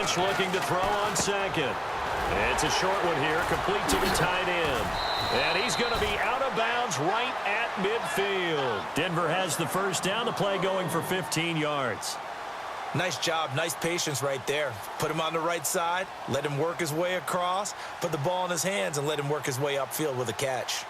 Lynch looking to throw on second. It's a short one here, complete to the tight end. And he's going to be out of bounds right at midfield. Denver has the first down, the play going for 15 yards. Nice job, nice patience right there. Put him on the right side, let him work his way across, put the ball in his hands, and let him work his way upfield with a catch.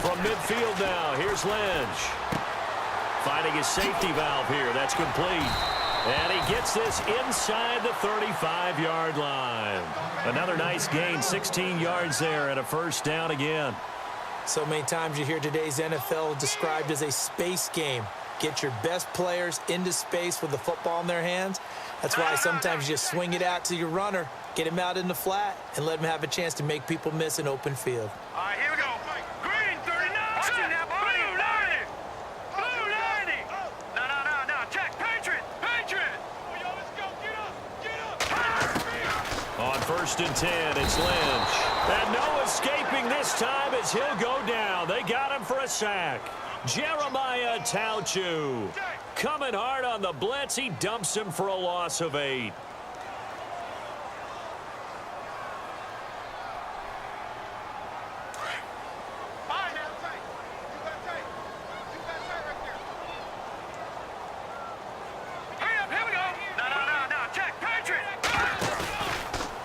From midfield now, here's Lynch. Finding his safety valve here. That's complete. And he gets this inside the 35-yard line. Another nice gain, 16 yards there, and a first down again. So many times you hear today's NFL described as a space game. Get your best players into space with the football in their hands. That's why sometimes you just swing it out to your runner, get him out in the flat, and let him have a chance to make people miss an open field. All right, here we go. Green 39. Blue 90. Blue 90. No. Check. Patriot. Oh, yo, let's go. Get up. On 1st and 10, it's Lynch. And no escaping this time as he'll go down. They got him for a sack. Jeremiah Tauchu coming hard on the blitz. He dumps him for a loss of 8.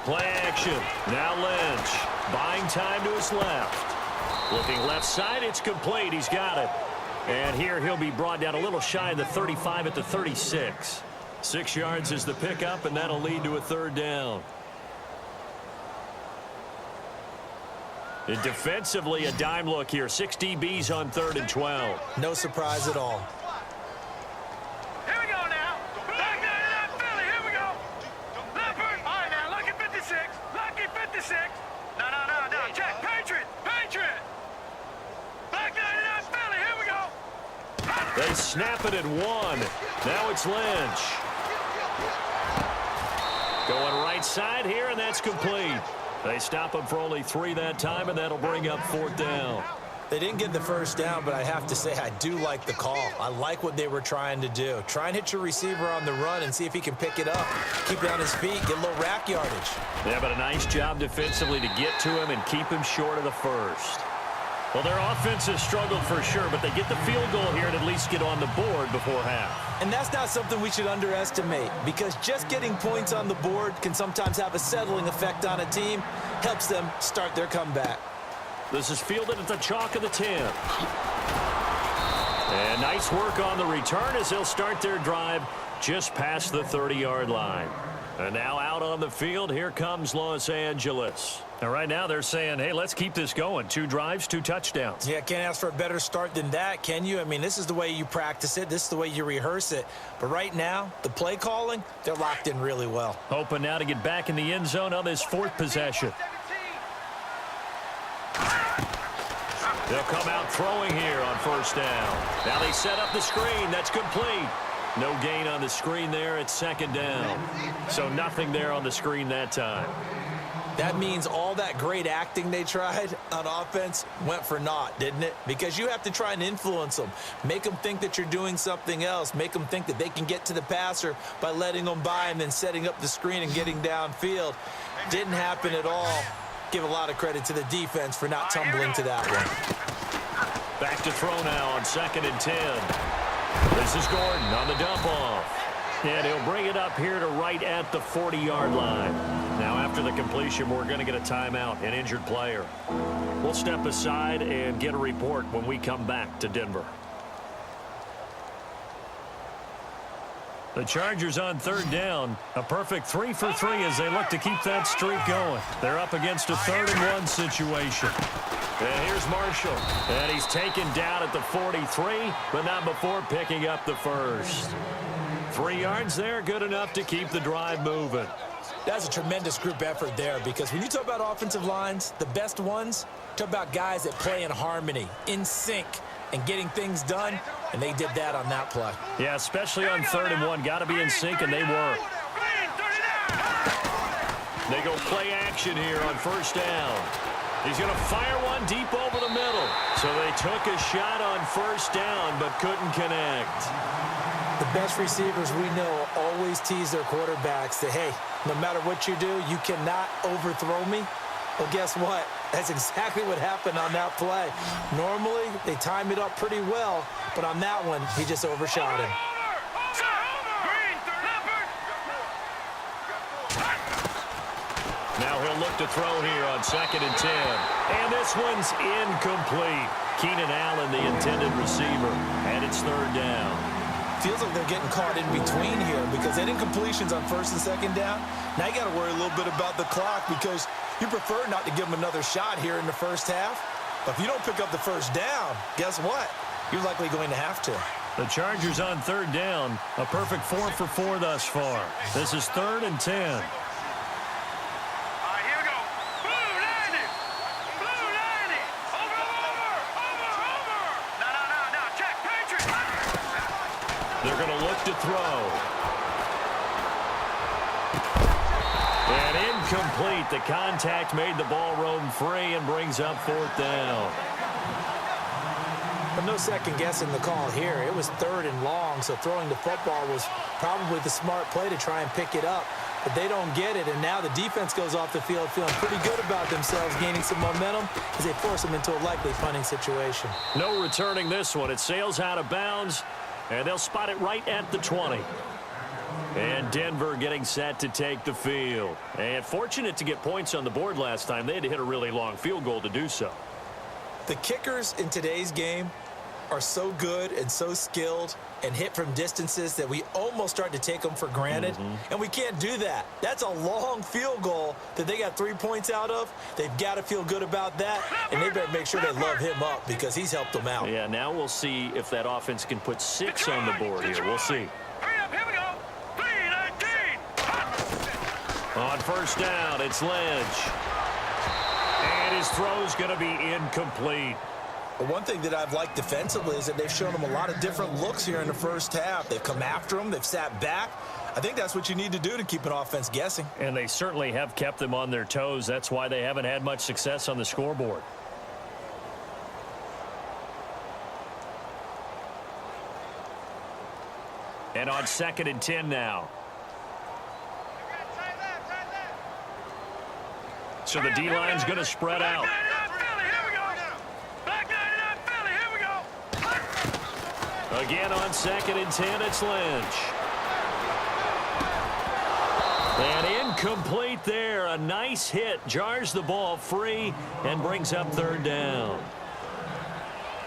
Play action. Now Lynch buying time to his left. Looking left side, it's complete. He's got it. And here he'll be brought down a little shy of the 35 at the 36. 6 yards is the pickup, and that'll lead to a third down. And defensively, a dime look here. 6 DBs on 3rd and 12. No surprise at all. Here we go now. Back there to that Philly. Here we go. Leopard. All right, now, lucky 56. Lucky 56. No. Check. Patriot. Back there to that Philly. Here we go. They snap it at 1. Now it's Lynch. Going right side here, and that's complete. They stop him for only 3 that time, and that'll bring up 4th down. They didn't get the first down, but I have to say I do like the call. I like what they were trying to do. Try and hit your receiver on the run and see if he can pick it up. Keep it on his feet, get a little rack yardage. Yeah, but a nice job defensively to get to him and keep him short of the first. Well, their offense has struggled for sure, but they get the field goal here and at least get on the board before half. And that's not something we should underestimate, because just getting points on the board can sometimes have a settling effect on a team, helps them start their comeback. This is fielded at the chalk of the 10. And nice work on the return as they'll start their drive just past the 30-yard line. And now out on the field, here comes Los Angeles. And right now they're saying, hey, let's keep this going. 2 drives, 2 touchdowns. Yeah, can't ask for a better start than that, can you? I mean, this is the way you practice it. This is the way you rehearse it. But right now, the play calling, they're locked in really well. Hoping now to get back in the end zone on this 4th possession. They'll come out throwing here on 1st down. Now they set up the screen. That's complete. No gain on the screen there at 2nd down. So nothing there on the screen that time. That means all that great acting they tried on offense went for naught, didn't it? Because you have to try and influence them. Make them think that you're doing something else. Make them think that they can get to the passer by letting them by and then setting up the screen and getting downfield. Didn't happen at all. Give a lot of credit to the defense for not tumbling to that one. Back to throw now on 2nd and 10. This is Gordon on the dump off. And he'll bring it up here to right at the 40-yard line. Now after the completion, we're going to get a timeout, an injured player. We'll step aside and get a report when we come back to Denver. The Chargers on 3rd down. A perfect 3 for 3 as they look to keep that streak going. They're up against a 3rd and 1 situation. And here's Marshall. And he's taken down at the 43, but not before picking up the first. 3 yards there, good enough to keep the drive moving. That's a tremendous group effort there, because when you talk about offensive lines, the best ones, talk about guys that play in harmony, in sync, and getting things done, and they did that on that play. Yeah, especially on 3rd and 1. Got to be in sync, and they were. They go play action here on first down. He's going to fire one deep over the middle. So they took a shot on first down but couldn't connect. The best receivers we know always tease their quarterbacks that, hey, no matter what you do, you cannot overthrow me. Well, guess what? That's exactly what happened on that play. Normally, they time it up pretty well, but on that one, he just overshot him. Now he'll look to throw here on 2nd and 10. And this one's incomplete. Keenan Allen, the intended receiver, and it's 3rd down. Feels like they're getting caught in between here because they did incompletions on 1st and 2nd down. Now you got to worry a little bit about the clock because you prefer not to give them another shot here in the first half. But if you don't pick up the first down, guess what? You're likely going to have to. The Chargers on 3rd down. A perfect 4 for 4 thus far. This is 3rd and 10. They're going to look to throw. And incomplete. The contact made the ball roam free and brings up 4th down. But no second guessing the call here. It was 3rd and long, so throwing the football was probably the smart play to try and pick it up. But they don't get it, and now the defense goes off the field feeling pretty good about themselves, gaining some momentum as they force them into a likely punting situation. No returning this one. It sails out of bounds. And they'll spot it right at the 20. And Denver getting set to take the field. And fortunate to get points on the board last time. They had to hit a really long field goal to do so. The kickers in today's game are so good and so skilled and hit from distances that we almost start to take them for granted. And we can't do that. That's a long field goal that they got 3 points out of. They've got to feel good about that, and they better make sure they love him up because he's helped them out. Yeah, now we'll see if that offense can put 6 on the board here. We'll see. Here we go. 3-19. On first down, it's Lynch. And his throw's going to be incomplete. But one thing that I've liked defensively is that they've shown them a lot of different looks here in the first half. They've come after them. They've sat back. I think that's what you need to do to keep an offense guessing. And they certainly have kept them on their toes. That's why they haven't had much success on the scoreboard. And on 2nd and 10 now. So the D-line's going to spread out. Again on 2nd and 10, it's Lynch. And incomplete there. A nice hit. Jars the ball free and brings up 3rd down.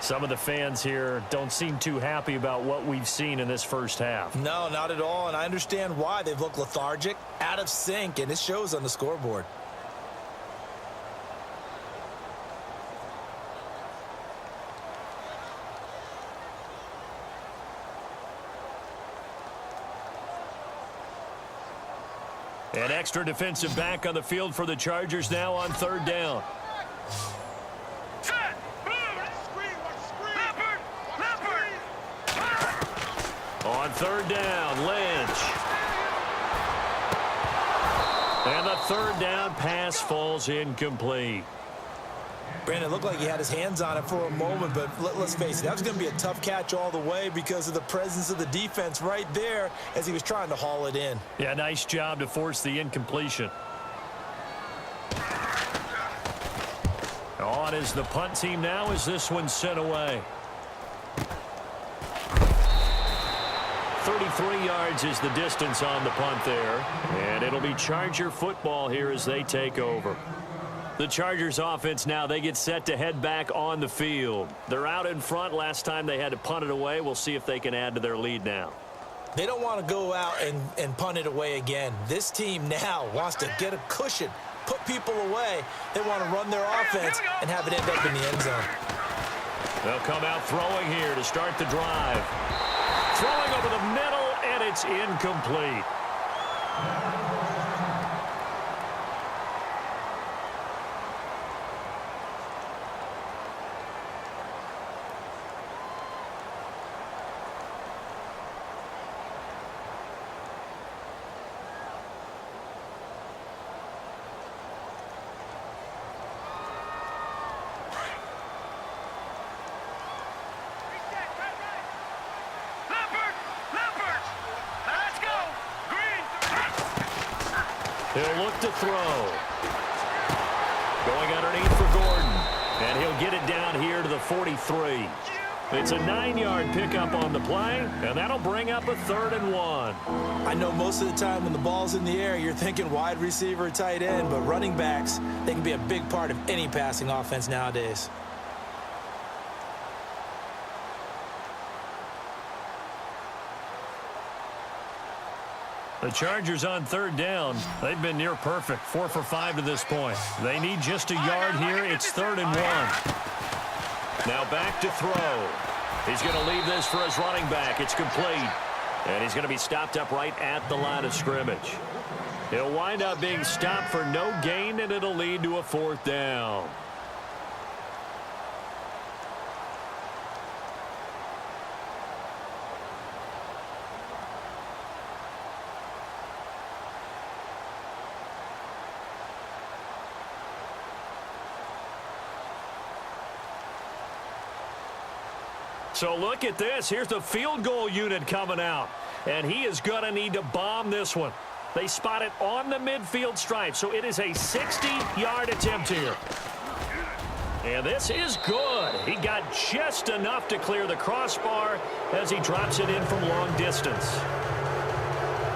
Some of the fans here don't seem too happy about what we've seen in this first half. No, not at all. And I understand why. They've looked lethargic, out of sync, and it shows on the scoreboard. An extra defensive back on the field for the Chargers now on 3rd down. On 3rd down, Lynch. And the 3rd down pass falls incomplete. Brandon, it looked like he had his hands on it for a moment, but let's face it, that was going to be a tough catch all the way because of the presence of the defense right there as he was trying to haul it in. Yeah, nice job to force the incompletion. On is the punt team now as this one's sent away. 33 yards is the distance on the punt there. And it'll be Charger football here as they take over. The Chargers offense now, they get set to head back on the field. They're out in front. Last time they had to punt it away. We'll see if they can add to their lead now. They don't want to go out and punt it away again. This team now wants to get a cushion, put people away. They want to run their offense and have it end up in the end zone. They'll come out throwing here to start the drive. Throwing over the middle, and it's incomplete. He'll look to throw. Going underneath for Gordon. And he'll get it down here to the 43. It's a 9-yard pickup on the play, and that'll bring up a 3rd and 1. I know most of the time when the ball's in the air, you're thinking wide receiver or tight end, but running backs, they can be a big part of any passing offense nowadays. The Chargers on 3rd down. They've been near perfect, 4 for 5 to this point. They need just a yard here. It's 3rd and 1. Now back to throw. He's going to leave this for his running back. It's complete. And he's going to be stopped up right at the line of scrimmage. He'll wind up being stopped for no gain, and it'll lead to a 4th down. So look at this. Here's the field goal unit coming out. And he is going to need to bomb this one. They spot it on the midfield stripe. So it is a 60-yard attempt here. And this is good. He got just enough to clear the crossbar as he drops it in from long distance.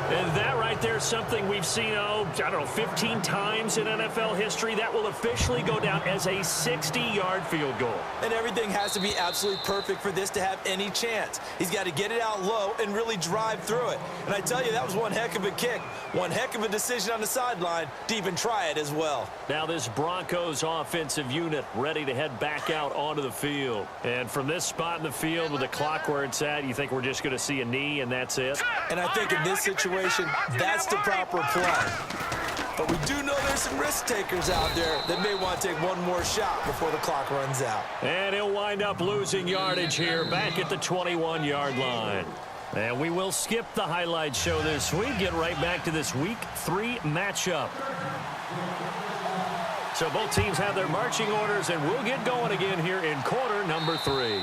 And that right there is something we've seen, I don't know, 15 times in NFL history. That will officially go down as a 60-yard field goal. And everything has to be absolutely perfect for this to have any chance. He's got to get it out low and really drive through it. And I tell you, that was one heck of a kick. One heck of a decision on the sideline to even try it as well. Now this Broncos offensive unit ready to head back out onto the field. And from this spot in the field with the clock where it's at, you think we're just going to see a knee and that's it? And I think in this situation, that's the proper play. But we do know there's some risk takers out there that may want to take one more shot before the clock runs out. And he'll wind up losing yardage here back at the 21-yard line. And we will skip the highlight show this week. Get right back to this Week 3 matchup. So both teams have their marching orders, and we'll get going again here in quarter number 3.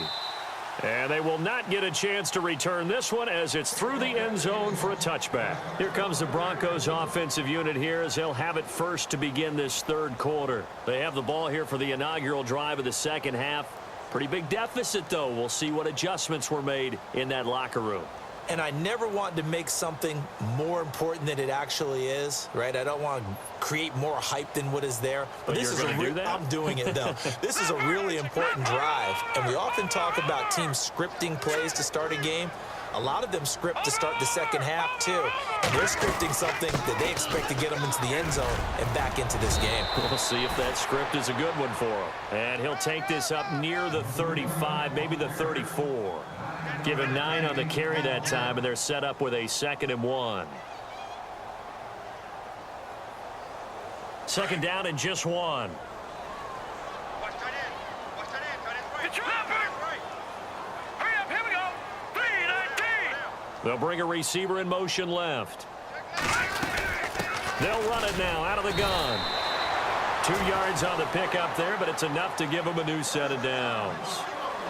And they will not get a chance to return this one as it's through the end zone for a touchback. Here comes the Broncos offensive unit here as they'll have it first to begin this 3rd quarter. They have the ball here for the inaugural drive of the 2nd half. Pretty big deficit, though. We'll see what adjustments were made in that locker room. And I never want to make something more important than it actually is, right? I don't want to create more hype than what is there. But this is I'm doing it, though. This is a really important drive. And we often talk about teams scripting plays to start a game. A lot of them script to start the 2nd half, too. And they're scripting something that they expect to get them into the end zone and back into this game. We'll see if that script is a good one for him. And he'll take this up near the 35, maybe the 34. Give him 9 on the carry that time, and they're set up with a 2nd and 1. 2nd down and just 1. Watch tight end. Watch tight end. Tight end's right. It's your right. Hurry up. Here we go. 3-19. They'll bring a receiver in motion left. They'll run it now out of the gun. 2 yards on the pickup there, but it's enough to give them a new set of downs.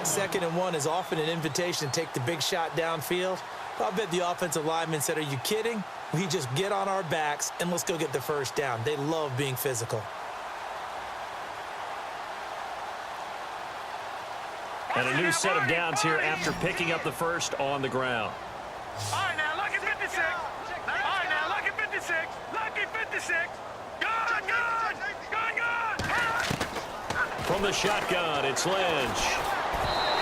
2nd and 1 is often an invitation to take the big shot downfield. I bet the offensive lineman said, are you kidding? We just get on our backs and let's go get the 1st down. They love being physical. And a new set of downs here after picking up the 1st on the ground. All right, now, lucky 56. All right, now, lucky 56. Lucky 56. Gun, gun. Gun, gun. From the shotgun, it's Lynch.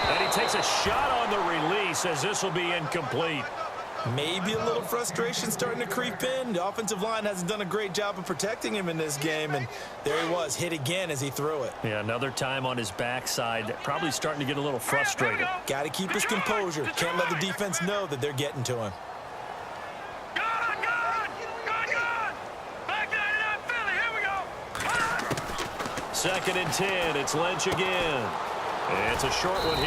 And he takes a shot on the release as this will be incomplete. Maybe a little frustration starting to creep in. The offensive line hasn't done a great job of protecting him in this game, and there he was, hit again as he threw it. Yeah, another time on his backside, probably starting to get a little frustrated. Got to keep his composure. Can't let the defense know that they're getting to him. Gun, gun. Gun, gun. Back 99 Philly. Here we go. 2nd and 10. It's Lynch again. And it's a short one here.